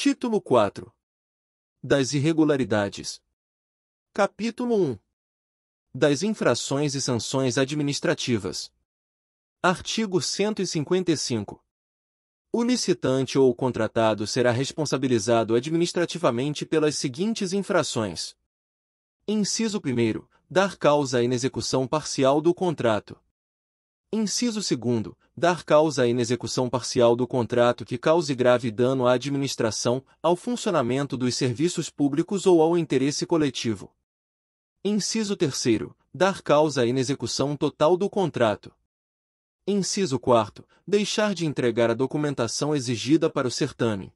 Título 4. Das irregularidades. Capítulo 1. Das infrações e sanções administrativas. Artigo 155. O licitante ou o contratado será responsabilizado administrativamente pelas seguintes infrações. Inciso 1. Dar causa à inexecução parcial do contrato. Inciso 2. Dar causa à inexecução parcial do contrato que cause grave dano à administração, ao funcionamento dos serviços públicos ou ao interesse coletivo. Inciso 3. Dar causa à inexecução total do contrato. Inciso 4. Deixar de entregar a documentação exigida para o certame.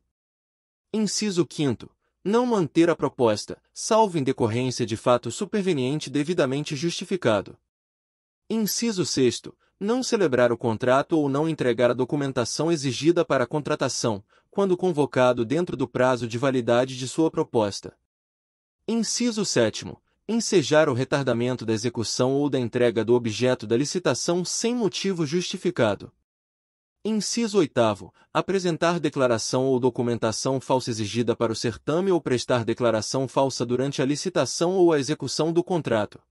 Inciso 5. Não manter a proposta, salvo em decorrência de fato superveniente devidamente justificado. Inciso 6. Não celebrar o contrato ou não entregar a documentação exigida para a contratação, quando convocado dentro do prazo de validade de sua proposta. Inciso 7. Ensejar o retardamento da execução ou da entrega do objeto da licitação sem motivo justificado. Inciso 8. Apresentar declaração ou documentação falsa exigida para o certame ou prestar declaração falsa durante a licitação ou a execução do contrato.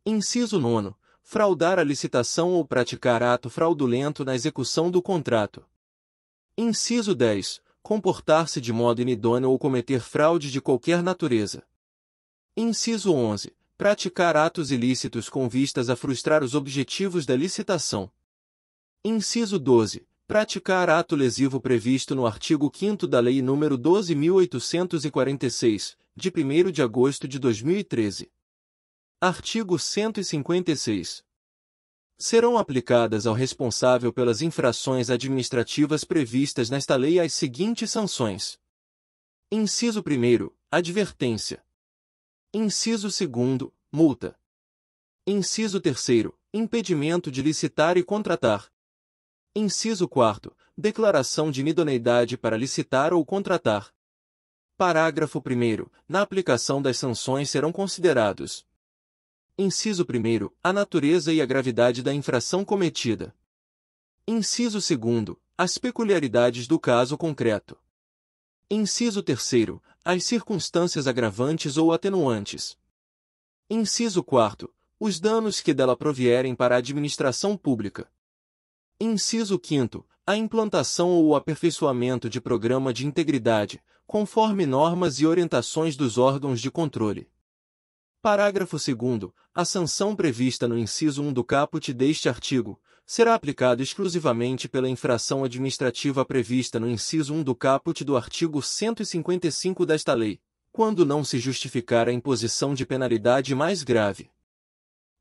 Inciso 9. Fraudar a licitação ou praticar ato fraudulento na execução do contrato. Inciso 10. Comportar-se de modo inidôneo ou cometer fraude de qualquer natureza. Inciso 11. Praticar atos ilícitos com vistas a frustrar os objetivos da licitação. Inciso 12. Praticar ato lesivo previsto no artigo 5º da Lei nº 12.846, de 1º de agosto de 2013. Artigo 156. Serão aplicadas ao responsável pelas infrações administrativas previstas nesta lei as seguintes sanções. Inciso 1. Advertência. Inciso 2. Multa. Inciso 3. Impedimento de licitar e contratar. Inciso 4. Declaração de inidoneidade para licitar ou contratar. Parágrafo 1º. Na aplicação das sanções serão considerados: Inciso 1. A natureza e a gravidade da infração cometida. Inciso 2. As peculiaridades do caso concreto. Inciso 3. As circunstâncias agravantes ou atenuantes. Inciso 4. Os danos que dela provierem para a administração pública. Inciso 5. A implantação ou o aperfeiçoamento de programa de integridade, conforme normas e orientações dos órgãos de controle. Parágrafo 2º. A sanção prevista no inciso 1 do caput deste artigo será aplicada exclusivamente pela infração administrativa prevista no inciso 1 do caput do artigo 155 desta lei, quando não se justificar a imposição de penalidade mais grave.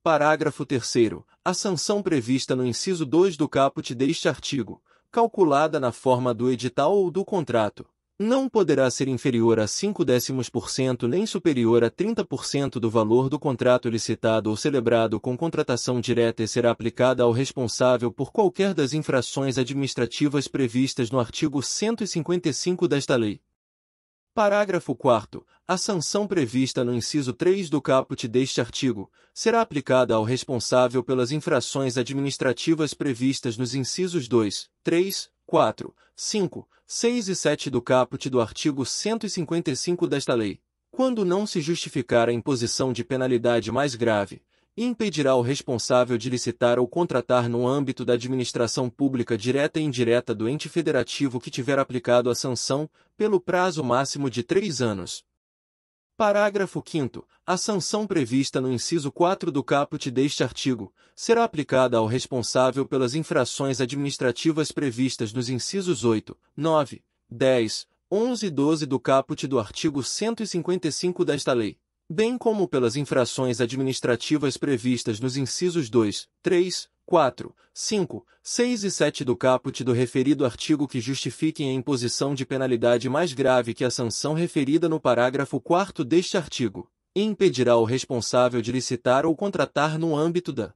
Parágrafo 3º. A sanção prevista no inciso 2 do caput deste artigo, calculada na forma do edital ou do contrato, não poderá ser inferior a 0,5% nem superior a 30% do valor do contrato licitado ou celebrado com contratação direta e será aplicada ao responsável por qualquer das infrações administrativas previstas no artigo 155 desta lei. Parágrafo 4º. A sanção prevista no inciso 3 do caput deste artigo será aplicada ao responsável pelas infrações administrativas previstas nos incisos 2, 3, 4, 5, 6 e 7 do caput do artigo 155 desta lei, quando não se justificar a imposição de penalidade mais grave, e impedirá o responsável de licitar ou contratar no âmbito da administração pública direta e indireta do ente federativo que tiver aplicado a sanção, pelo prazo máximo de 3 anos. Parágrafo 5º. A sanção prevista no inciso 4 do caput deste artigo será aplicada ao responsável pelas infrações administrativas previstas nos incisos 8, 9, 10, 11 e 12 do caput do artigo 155 desta lei, bem como pelas infrações administrativas previstas nos incisos 2, 3, 4, 5, 6 e 7 do caput do referido artigo que justifiquem a imposição de penalidade mais grave que a sanção referida no parágrafo 4º deste artigo, e impedirá o responsável de licitar ou contratar no âmbito da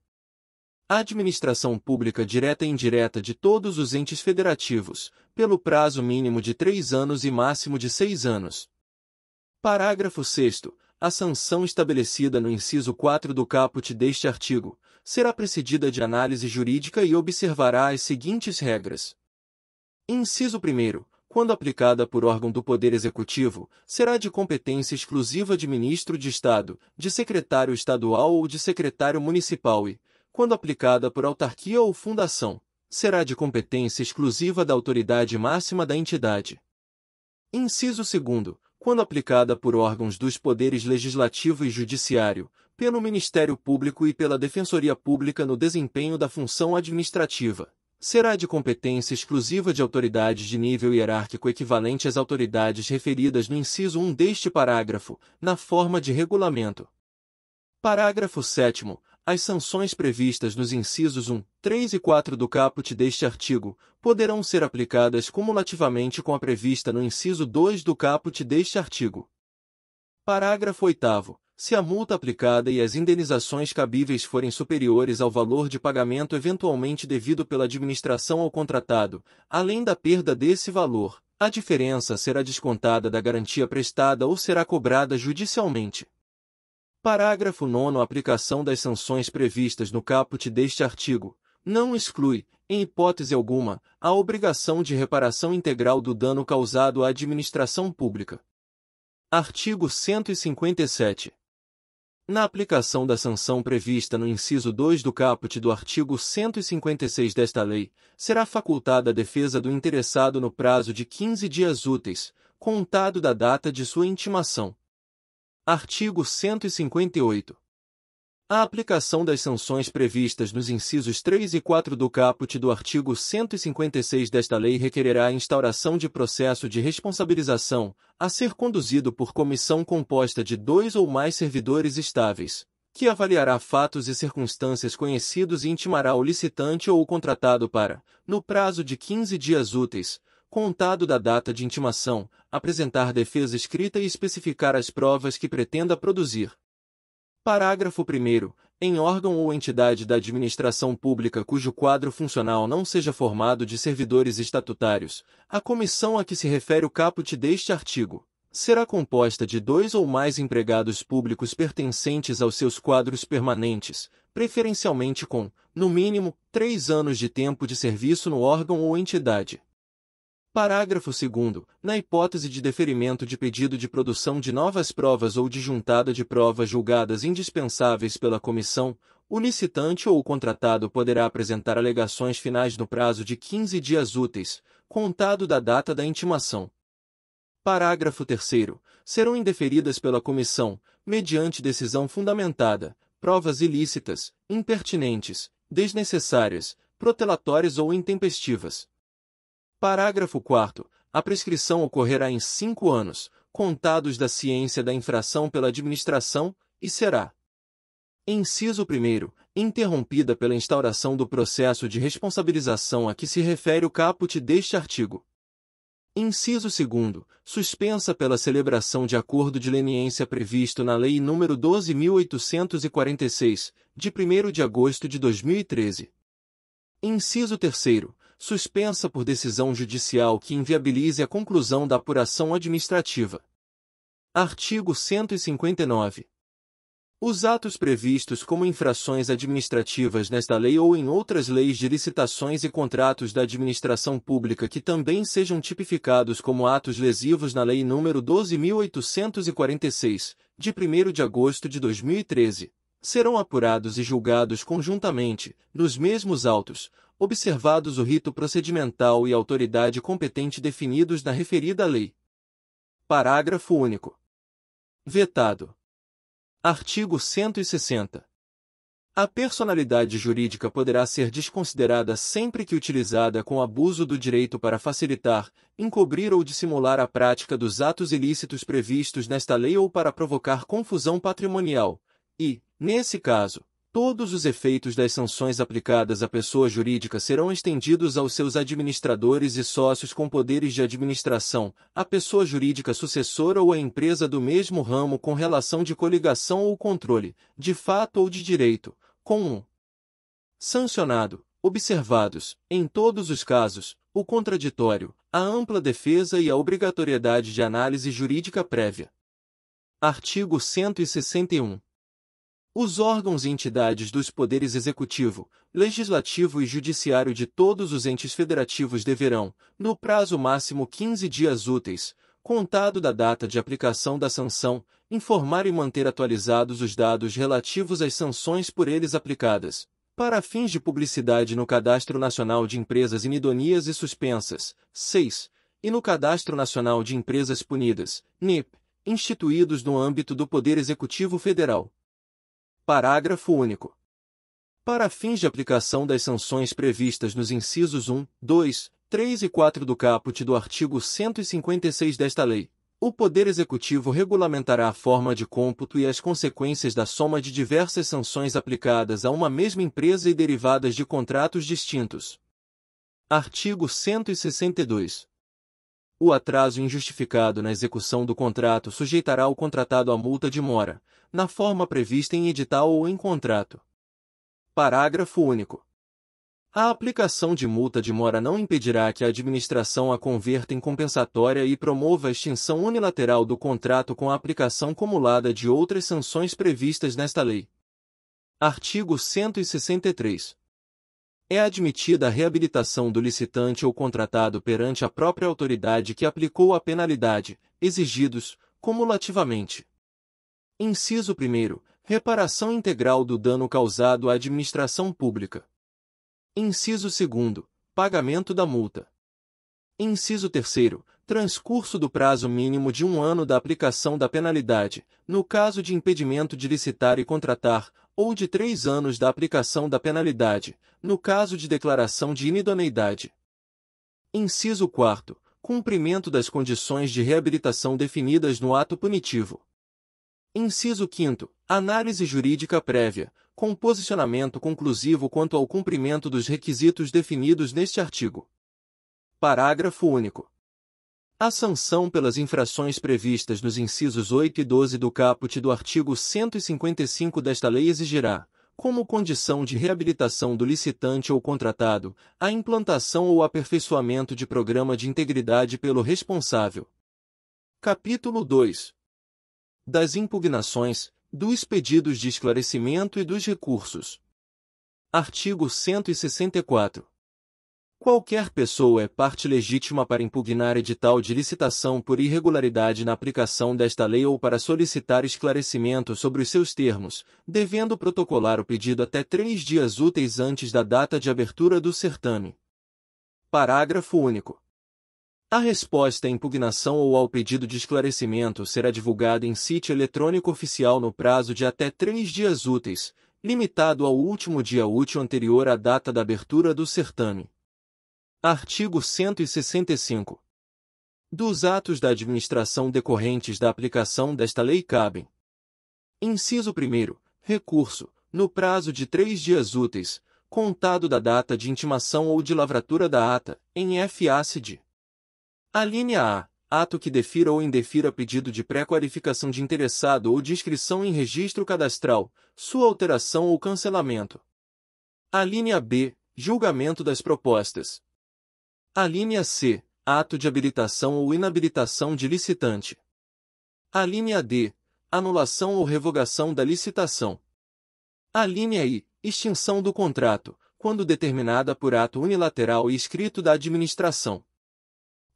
administração pública direta e indireta de todos os entes federativos, pelo prazo mínimo de 3 anos e máximo de 6 anos. Parágrafo 6º. A sanção estabelecida no inciso 4 do caput deste artigo será precedida de análise jurídica e observará as seguintes regras. Inciso 1. quando aplicada por órgão do Poder Executivo, será de competência exclusiva de ministro de Estado, de secretário estadual ou de secretário municipal e, quando aplicada por autarquia ou fundação, será de competência exclusiva da autoridade máxima da entidade. Inciso 2º, quando aplicada por órgãos dos poderes legislativo e judiciário, pelo Ministério Público e pela Defensoria Pública no desempenho da função administrativa, será de competência exclusiva de autoridades de nível hierárquico equivalente às autoridades referidas no inciso 1 deste parágrafo, na forma de regulamento. Parágrafo 7º. As sanções previstas nos incisos 1, 3 e 4 do caput deste artigo poderão ser aplicadas cumulativamente com a prevista no inciso 2 do caput deste artigo. Parágrafo 8º. Se a multa aplicada e as indenizações cabíveis forem superiores ao valor de pagamento eventualmente devido pela administração ao contratado, além da perda desse valor, a diferença será descontada da garantia prestada ou será cobrada judicialmente. Parágrafo 9º. A aplicação das sanções previstas no caput deste artigo não exclui, em hipótese alguma, a obrigação de reparação integral do dano causado à administração pública. Artigo 157. Na aplicação da sanção prevista no inciso 2 do caput do artigo 156 desta lei, será facultada a defesa do interessado no prazo de 15 dias úteis, contado da data de sua intimação. Artigo 158. A aplicação das sanções previstas nos incisos 3 e 4 do caput do artigo 156 desta lei requererá a instauração de processo de responsabilização, a ser conduzido por comissão composta de 2 ou mais servidores estáveis, que avaliará fatos e circunstâncias conhecidos e intimará o licitante ou o contratado para, no prazo de 15 dias úteis, contado da data de intimação, apresentar defesa escrita e especificar as provas que pretenda produzir. Parágrafo 1º. Em órgão ou entidade da administração pública cujo quadro funcional não seja formado de servidores estatutários, a comissão a que se refere o caput deste artigo será composta de 2 ou mais empregados públicos pertencentes aos seus quadros permanentes, preferencialmente com, no mínimo, 3 anos de tempo de serviço no órgão ou entidade. Parágrafo 2º. Na hipótese de deferimento de pedido de produção de novas provas ou de juntada de provas julgadas indispensáveis pela comissão, o licitante ou o contratado poderá apresentar alegações finais no prazo de 15 dias úteis, contado da data da intimação. Parágrafo 3º. Serão indeferidas pela comissão, mediante decisão fundamentada, provas ilícitas, impertinentes, desnecessárias, protelatórias ou intempestivas. Parágrafo 4º. A prescrição ocorrerá em 5 anos, contados da ciência da infração pela administração, e será: inciso 1º, interrompida pela instauração do processo de responsabilização a que se refere o caput deste artigo. Inciso 2º, suspensa pela celebração de acordo de leniência previsto na Lei nº 12.846, de 1º de agosto de 2013. Inciso 3º, suspensa por decisão judicial que inviabilize a conclusão da apuração administrativa. Artigo 159. Os atos previstos como infrações administrativas nesta lei ou em outras leis de licitações e contratos da administração pública que também sejam tipificados como atos lesivos na Lei nº 12.846, de 1º de agosto de 2013, serão apurados e julgados conjuntamente, nos mesmos autos, observados o rito procedimental e a autoridade competente definidos na referida lei. Parágrafo único. Vetado. Artigo 160. A personalidade jurídica poderá ser desconsiderada sempre que utilizada com abuso do direito para facilitar, encobrir ou dissimular a prática dos atos ilícitos previstos nesta lei ou para provocar confusão patrimonial, e, nesse caso, todos os efeitos das sanções aplicadas à pessoa jurídica serão estendidos aos seus administradores e sócios com poderes de administração, à pessoa jurídica sucessora ou à empresa do mesmo ramo com relação de coligação ou controle, de fato ou de direito, com um sancionado, observados, em todos os casos, o contraditório, a ampla defesa e a obrigatoriedade de análise jurídica prévia. Artigo 161. Os órgãos e entidades dos poderes executivo, legislativo e judiciário de todos os entes federativos deverão, no prazo máximo 15 dias úteis, contado da data de aplicação da sanção, informar e manter atualizados os dados relativos às sanções por eles aplicadas, para fins de publicidade no Cadastro Nacional de Empresas Inidôneas e Suspensas, 6, e no Cadastro Nacional de Empresas Punidas, NEP, instituídos no âmbito do Poder Executivo Federal. Parágrafo único. Para fins de aplicação das sanções previstas nos incisos 1, 2, 3 e 4 do caput do artigo 156 desta lei, o Poder Executivo regulamentará a forma de cômputo e as consequências da soma de diversas sanções aplicadas a uma mesma empresa e derivadas de contratos distintos. Artigo 162. O atraso injustificado na execução do contrato sujeitará o contratado à multa de mora, na forma prevista em edital ou em contrato. Parágrafo único. A aplicação de multa de mora não impedirá que a administração a converta em compensatória e promova a extinção unilateral do contrato com a aplicação cumulada de outras sanções previstas nesta lei. Artigo 163. É admitida a reabilitação do licitante ou contratado perante a própria autoridade que aplicou a penalidade, exigidos, cumulativamente. Inciso 1º. Reparação integral do dano causado à administração pública. Inciso 2º. Pagamento da multa. Inciso 3º. Transcurso do prazo mínimo de 1 ano da aplicação da penalidade, no caso de impedimento de licitar e contratar, ou de 3 anos da aplicação da penalidade, no caso de declaração de inidoneidade. Inciso 4º. Cumprimento das condições de reabilitação definidas no ato punitivo. Inciso 5º. Análise jurídica prévia, com posicionamento conclusivo quanto ao cumprimento dos requisitos definidos neste artigo. Parágrafo único. A sanção pelas infrações previstas nos incisos 8 e 12 do caput do artigo 155 desta lei exigirá, como condição de reabilitação do licitante ou contratado, a implantação ou aperfeiçoamento de programa de integridade pelo responsável. Capítulo 2. Das impugnações, dos pedidos de esclarecimento e dos recursos. Artigo 164. Qualquer pessoa é parte legítima para impugnar edital de licitação por irregularidade na aplicação desta lei ou para solicitar esclarecimento sobre os seus termos, devendo protocolar o pedido até 3 dias úteis antes da data de abertura do certame. Parágrafo único. A resposta à impugnação ou ao pedido de esclarecimento será divulgada em sítio eletrônico oficial no prazo de até 3 dias úteis, limitado ao último dia útil anterior à data da abertura do certame. Artigo 165. Dos atos da administração decorrentes da aplicação desta lei cabem: inciso 1º, recurso, no prazo de 3 dias úteis, contado da data de intimação ou de lavratura da ata, em FACD. Alínea A. Ato que defira ou indefira pedido de pré-qualificação de interessado ou de inscrição em registro cadastral, sua alteração ou cancelamento. Alínea B. Julgamento das propostas. Alínea C. Ato de habilitação ou inabilitação de licitante. Alínea D. Anulação ou revogação da licitação. Alínea I. Extinção do contrato, quando determinada por ato unilateral e escrito da administração.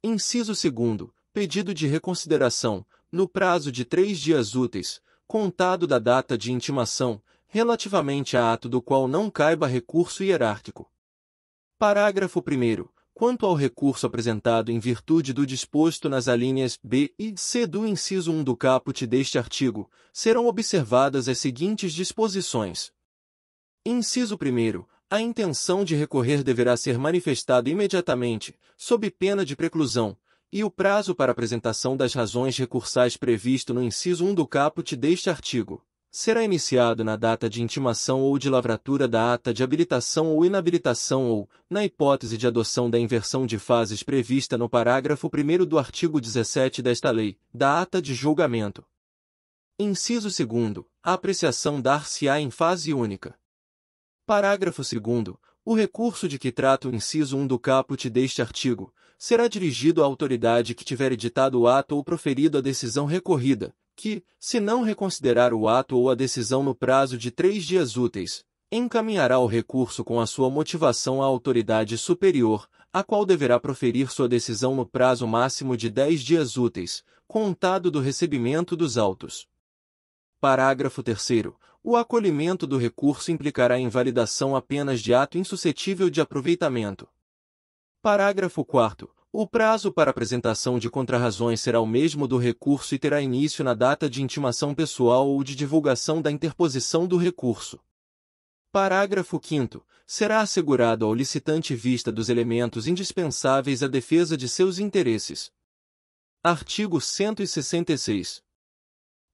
Inciso 2º. Pedido de reconsideração, no prazo de 3 dias úteis, contado da data de intimação, relativamente a ato do qual não caiba recurso hierárquico. Parágrafo 1º. Quanto ao recurso apresentado em virtude do disposto nas alíneas B e C do inciso 1 do caput deste artigo, serão observadas as seguintes disposições. Inciso 1º. A intenção de recorrer deverá ser manifestada imediatamente, sob pena de preclusão, e o prazo para apresentação das razões recursais previsto no inciso 1 do caput deste artigo será iniciado na data de intimação ou de lavratura da ata de habilitação ou inabilitação ou, na hipótese de adoção da inversão de fases prevista no parágrafo 1º do artigo 17 desta lei, da ata de julgamento. Inciso 2º. A apreciação dar-se-á em fase única. Parágrafo 2º. O recurso de que trata o inciso 1 do caput deste artigo será dirigido à autoridade que tiver editado o ato ou proferido a decisão recorrida, que, se não reconsiderar o ato ou a decisão no prazo de 3 dias úteis, encaminhará o recurso com a sua motivação à autoridade superior, a qual deverá proferir sua decisão no prazo máximo de 10 dias úteis, contado do recebimento dos autos. Parágrafo 3º. O acolhimento do recurso implicará invalidação apenas de ato insuscetível de aproveitamento. Parágrafo 4º. O prazo para apresentação de contrarrazões será o mesmo do recurso e terá início na data de intimação pessoal ou de divulgação da interposição do recurso. Parágrafo 5º. Será assegurado ao licitante vista dos elementos indispensáveis à defesa de seus interesses. Artigo 166.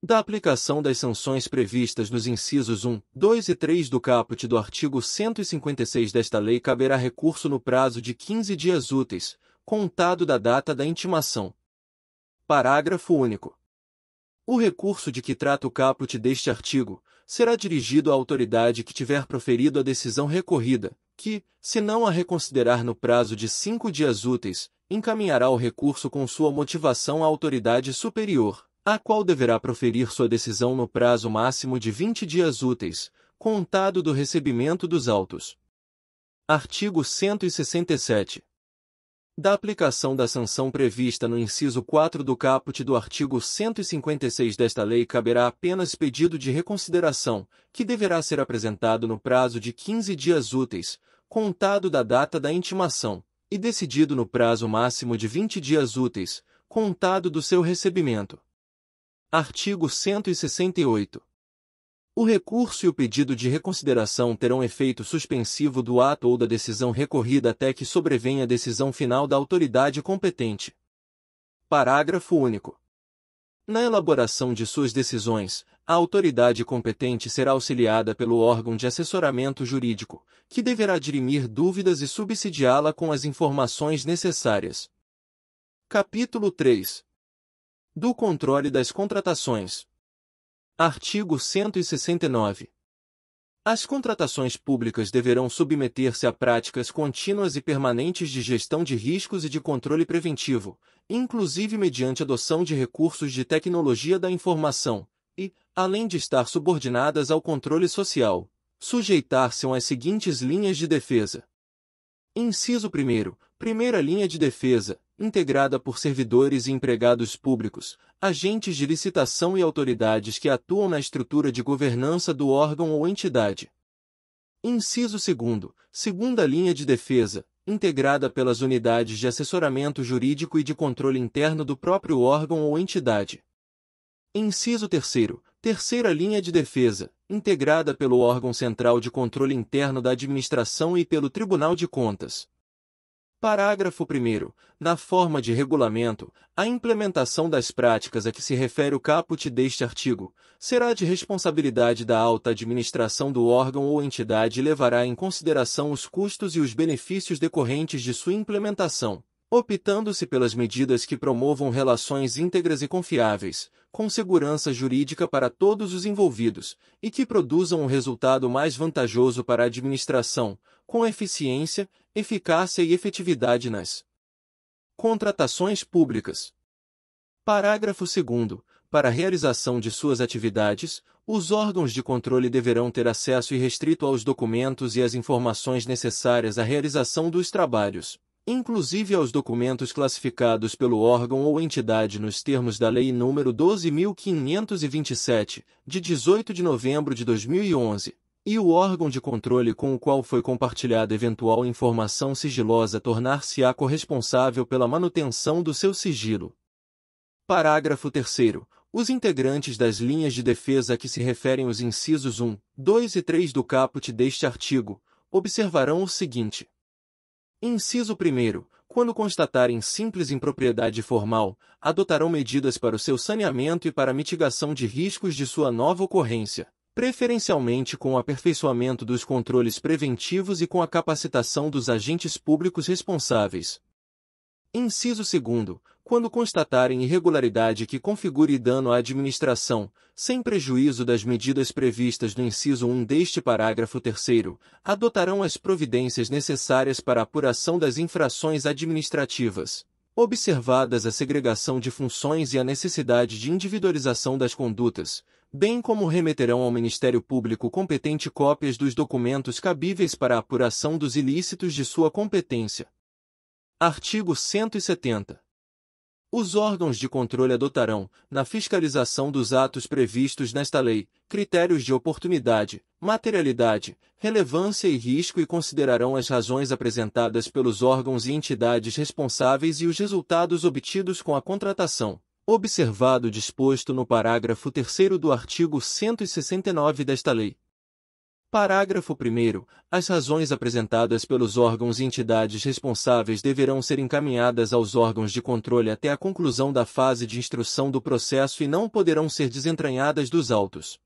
Da aplicação das sanções previstas nos incisos 1, 2 e 3 do caput do artigo 156 desta lei caberá recurso no prazo de 15 dias úteis, contado da data da intimação. Parágrafo único. O recurso de que trata o caput deste artigo será dirigido à autoridade que tiver proferido a decisão recorrida, que, se não a reconsiderar no prazo de 5 dias úteis, encaminhará o recurso com sua motivação à autoridade superior, a qual deverá proferir sua decisão no prazo máximo de 20 dias úteis, contado do recebimento dos autos. Artigo 167. Da aplicação da sanção prevista no inciso 4 do caput do artigo 156 desta lei caberá apenas pedido de reconsideração, que deverá ser apresentado no prazo de 15 dias úteis, contado da data da intimação, e decidido no prazo máximo de 20 dias úteis, contado do seu recebimento. Artigo 168. O recurso e o pedido de reconsideração terão efeito suspensivo do ato ou da decisão recorrida até que sobrevenha a decisão final da autoridade competente. Parágrafo único. Na elaboração de suas decisões, a autoridade competente será auxiliada pelo órgão de assessoramento jurídico, que deverá dirimir dúvidas e subsidiá-la com as informações necessárias. Capítulo 3. Do controle das contratações. Artigo 169. As contratações públicas deverão submeter-se a práticas contínuas e permanentes de gestão de riscos e de controle preventivo, inclusive mediante adoção de recursos de tecnologia da informação, e, além de estar subordinadas ao controle social, sujeitar-se às seguintes linhas de defesa. Inciso 1º. Primeira linha de defesa, integrada por servidores e empregados públicos, agentes de licitação e autoridades que atuam na estrutura de governança do órgão ou entidade. Inciso 2º. Segunda linha de defesa, integrada pelas unidades de assessoramento jurídico e de controle interno do próprio órgão ou entidade. Inciso 3º. Terceira linha de defesa, integrada pelo órgão central de controle interno da administração e pelo Tribunal de Contas. Parágrafo 1º. Na forma de regulamento, a implementação das práticas a que se refere o caput deste artigo será de responsabilidade da alta administração do órgão ou entidade e levará em consideração os custos e os benefícios decorrentes de sua implementação, optando-se pelas medidas que promovam relações íntegras e confiáveis, com segurança jurídica para todos os envolvidos, e que produzam um resultado mais vantajoso para a administração, com eficiência, eficácia e efetividade nas contratações públicas. Parágrafo 2º. Para a realização de suas atividades, os órgãos de controle deverão ter acesso irrestrito aos documentos e às informações necessárias à realização dos trabalhos, inclusive aos documentos classificados pelo órgão ou entidade nos termos da Lei nº 12.527, de 18 de novembro de 2011, e o órgão de controle com o qual foi compartilhada eventual informação sigilosa tornar-se-á corresponsável pela manutenção do seu sigilo. Parágrafo 3º. Os integrantes das linhas de defesa a que se referem os incisos 1, 2 e 3 do caput deste artigo, observarão o seguinte. Inciso 1º. Quando constatarem simples impropriedade formal, adotarão medidas para o seu saneamento e para a mitigação de riscos de sua nova ocorrência, preferencialmente com o aperfeiçoamento dos controles preventivos e com a capacitação dos agentes públicos responsáveis. Inciso 2º. Quando constatarem irregularidade que configure dano à administração, sem prejuízo das medidas previstas no inciso 1 deste parágrafo 3º, adotarão as providências necessárias para a apuração das infrações administrativas, observadas a segregação de funções e a necessidade de individualização das condutas, bem como remeterão ao Ministério Público competente cópias dos documentos cabíveis para a apuração dos ilícitos de sua competência. Artigo 170. Os órgãos de controle adotarão, na fiscalização dos atos previstos nesta lei, critérios de oportunidade, materialidade, relevância e risco e considerarão as razões apresentadas pelos órgãos e entidades responsáveis e os resultados obtidos com a contratação, observado o disposto no parágrafo 3º do artigo 169 desta lei. Parágrafo 1º. As razões apresentadas pelos órgãos e entidades responsáveis deverão ser encaminhadas aos órgãos de controle até a conclusão da fase de instrução do processo e não poderão ser desentranhadas dos autos.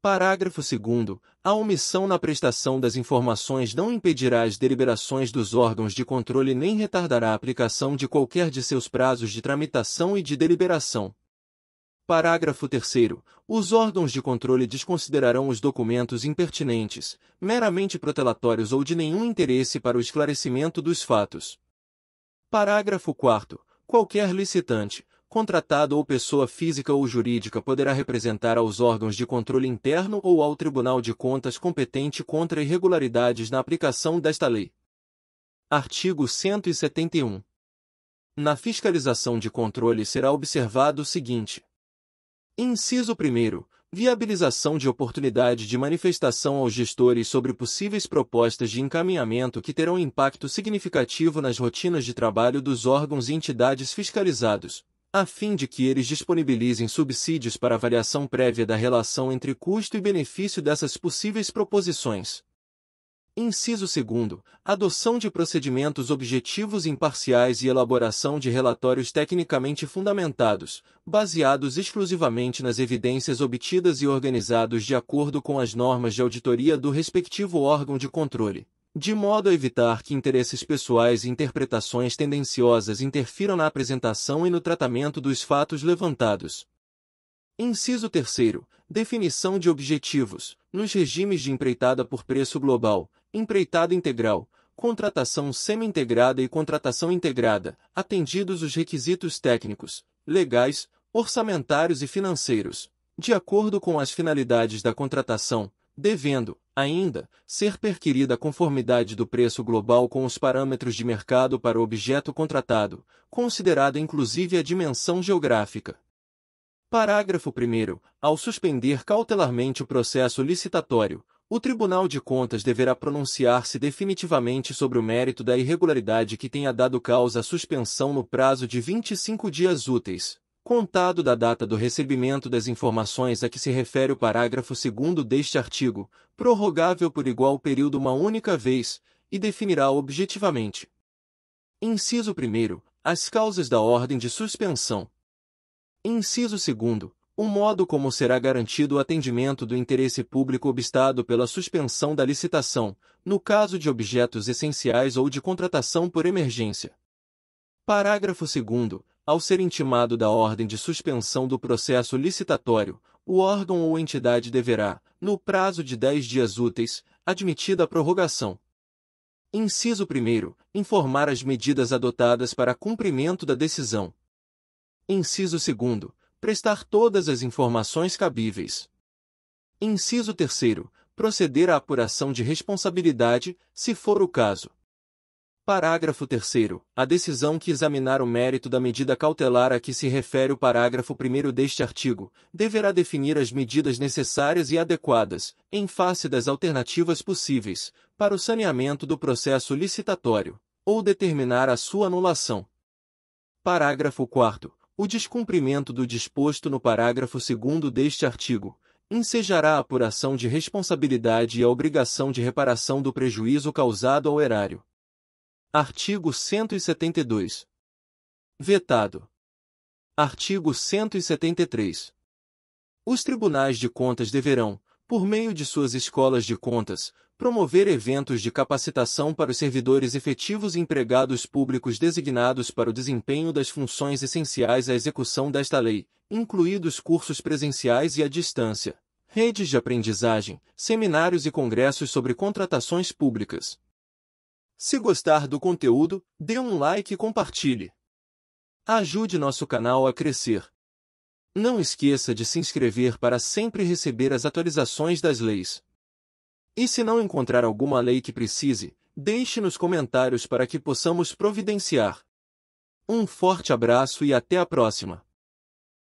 Parágrafo 2º. A omissão na prestação das informações não impedirá as deliberações dos órgãos de controle nem retardará a aplicação de qualquer de seus prazos de tramitação e de deliberação. Parágrafo 3º. Os órgãos de controle desconsiderarão os documentos impertinentes, meramente protelatórios ou de nenhum interesse para o esclarecimento dos fatos. Parágrafo 4º. Qualquer licitante, contratado ou pessoa física ou jurídica poderá representar aos órgãos de controle interno ou ao Tribunal de Contas competente contra irregularidades na aplicação desta lei. Artigo 171. Na fiscalização de controle será observado o seguinte. Inciso 1º. Viabilização de oportunidade de manifestação aos gestores sobre possíveis propostas de encaminhamento que terão impacto significativo nas rotinas de trabalho dos órgãos e entidades fiscalizados, a fim de que eles disponibilizem subsídios para avaliação prévia da relação entre custo e benefício dessas possíveis proposições. Inciso 2º. Adoção de procedimentos objetivos e imparciais e elaboração de relatórios tecnicamente fundamentados, baseados exclusivamente nas evidências obtidas e organizados de acordo com as normas de auditoria do respectivo órgão de controle, de modo a evitar que interesses pessoais e interpretações tendenciosas interfiram na apresentação e no tratamento dos fatos levantados. Inciso 3º. Definição de objetivos, nos regimes de empreitada por preço global, empreitada integral, contratação semi-integrada e contratação integrada, atendidos os requisitos técnicos, legais, orçamentários e financeiros, de acordo com as finalidades da contratação, devendo, ainda, ser perquirida a conformidade do preço global com os parâmetros de mercado para o objeto contratado, considerada inclusive a dimensão geográfica. Parágrafo 1º. Ao suspender cautelarmente o processo licitatório, o Tribunal de Contas deverá pronunciar-se definitivamente sobre o mérito da irregularidade que tenha dado causa à suspensão no prazo de 25 dias úteis, contado da data do recebimento das informações a que se refere o parágrafo 2º deste artigo, prorrogável por igual período uma única vez, e definirá objetivamente. Inciso 1º. As causas da ordem de suspensão. Inciso 2º. O modo como será garantido o atendimento do interesse público obstado pela suspensão da licitação, no caso de objetos essenciais ou de contratação por emergência. Parágrafo 2º. Ao ser intimado da ordem de suspensão do processo licitatório, o órgão ou entidade deverá, no prazo de 10 dias úteis, admitida a prorrogação. Inciso 1º. Informar as medidas adotadas para cumprimento da decisão. Inciso 2º. Prestar todas as informações cabíveis. Inciso 3º. Proceder à apuração de responsabilidade, se for o caso. Parágrafo 3º. A decisão que examinar o mérito da medida cautelar a que se refere o parágrafo 1º deste artigo, deverá definir as medidas necessárias e adequadas, em face das alternativas possíveis, para o saneamento do processo licitatório, ou determinar a sua anulação. Parágrafo 4º. O descumprimento do disposto no parágrafo 2º deste artigo ensejará a apuração de responsabilidade e a obrigação de reparação do prejuízo causado ao erário. Artigo 172. Vetado. Artigo 173. Os tribunais de contas deverão, por meio de suas escolas de contas, promover eventos de capacitação para os servidores efetivos e empregados públicos designados para o desempenho das funções essenciais à execução desta lei, incluídos cursos presenciais e à distância, redes de aprendizagem, seminários e congressos sobre contratações públicas. Se gostar do conteúdo, dê um like e compartilhe. Ajude nosso canal a crescer. Não esqueça de se inscrever para sempre receber as atualizações das leis. E se não encontrar alguma lei que precise, deixe nos comentários para que possamos providenciar. Um forte abraço e até a próxima!